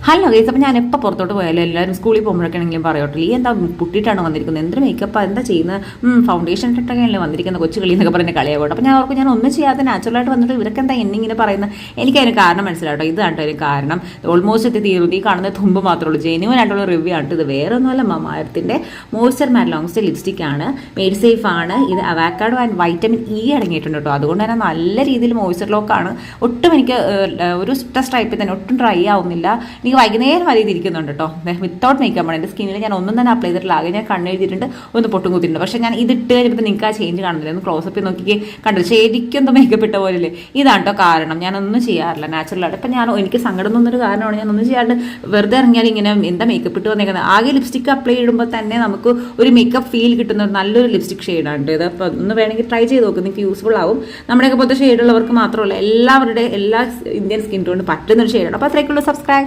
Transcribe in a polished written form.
Hello guys, അപ്പോൾ ഞാൻ എപ്പോൾ പുറത്തോട്ട് പോയാലും എല്ലാവരും സ്കൂളിൽ പോകുമ്പോഴൊക്കെയാണെങ്കിലും പറയോട്ടോ, ഈ എന്താ പുട്ടിയിട്ടാണ് വന്നിരിക്കുന്നത്, എന്തൊരു മേക്കപ്പ് എന്താ ചെയ്യുന്നത്, ഫൗണ്ടേഷൻ ഇട്ടൊക്കെയല്ലേ വന്നിരിക്കുന്ന കൊച്ചു കളി എന്നൊക്കെ പറഞ്ഞ് കളിയാകോട്ടെ. അപ്പോൾ ഞാൻ ഓർക്കും ഞാൻ ഒന്നും ചെയ്യാതെ നാച്ചുറലായിട്ട് വന്നിട്ട് ഇവരൊക്കെ എന്താ എന്നിങ്ങനെ പറയുന്നത്. എനിക്കതിന് കാരണം മനസ്സിലാട്ടോ, ഇതാണ് അതിന് കാരണം. ഓൾമോസ്റ്റ് എത്തി തീർന്നു. ഈ കാണുന്ന തുമ്പ് മാത്രമേ ഉള്ളൂ. ജെന്യുവൻ ആയിട്ടുള്ള റിവ്യൂ ആണ് ഇത്. വേറെ ഒന്നുമല്ല, മമായത്തിൻ്റെ moisture matte long stay lipstick ആണ്. മെയ്ഡ് സേഫ് ആണ്. ഇത് അവക്കാഡോ ആൻഡ് വൈറ്റമിൻ ഇ അടങ്ങിയിട്ടുണ്ട് കേട്ടോ. അതുകൊണ്ട് തന്നെ നല്ല രീതിയിൽ മോയ്സ്ചർ ലോക്കാണ്. ഒട്ടും എനിക്ക് ഒരു ടെസ്റ്റ് ടൈപ്പിൽ തന്നെ ഒട്ടും ഡ്രൈ ആവുന്നില്ല. എനിക്ക് വൈകുന്നേരം വരെ ഇതിരിക്കുന്നുണ്ട് കേട്ടോ. വിത്തൗട്ട് മേക്കപ്പ് ആണ്. എൻ്റെ സ്കിന്നിൽ ഞാൻ ഒന്നും തന്നെ അപ്ലൈ ചെയ്തിട്ടില്ല. ആകെ ഞാൻ കണ്ണെഴുതിയിട്ടുണ്ട്, ഒന്ന് പൊട്ടും കുത്തിയിട്ടുണ്ട്. പക്ഷേ ഞാൻ ഇതിട്ട് കഴിഞ്ഞപ്പോൾ നിങ്ങൾക്ക് ആ ചേഞ്ച് കാണുന്നില്ല. ഒന്ന് ക്ലോസപ്പിൽ നോക്കിക്കേ, കണ്ടില്ല ശരിക്കും എന്തോ മേക്കപ്പ് ഇട്ട പോലെയല്ലേ. ഇതാണ് കേട്ടോ കാരണം. ഞാനൊന്നും ചെയ്യാറില്ല നാച്ചുറലായിട്ട്. ഇപ്പം എനിക്ക് സങ്കടം തോന്നുന്നൊരു കാരണമാണ് ഞാനൊന്നും ചെയ്യാണ്ട് വെറുതെ ഇറങ്ങിയാൽ ഇങ്ങനെ എന്താ മേക്കപ്പ് ഇട്ട് വന്നേക്കുന്നത്. ആകെ ലിപ്സ്റ്റിക് അപ്ലൈ ചെയ്യുമ്പോൾ തന്നെ നമുക്ക് ഒരു മേക്കപ്പ് ഫീൽ കിട്ടുന്ന നല്ലൊരു ലിപ്സ്റ്റിക് ഷെയ്ഡാണ് ഇത്. അപ്പോൾ ഒന്ന് വേണമെങ്കിൽ ട്രൈ ചെയ്ത് നോക്കും, നിങ്ങൾക്ക് യൂസ്ഫുൾ ആവും. നമ്മുടെയൊക്കെ പോലത്തെ ഷെയ്ഡുള്ളവർക്ക് മാത്രമല്ല, എല്ലാ ഇന്ത്യൻ സ്കിൻ ടോണിന് പറ്റുന്നൊരു ഷെയ്ഡാണ്. അപ്പോൾ അത്രയ്ക്കുള്ള സബ്സ്ക്രൈബ്.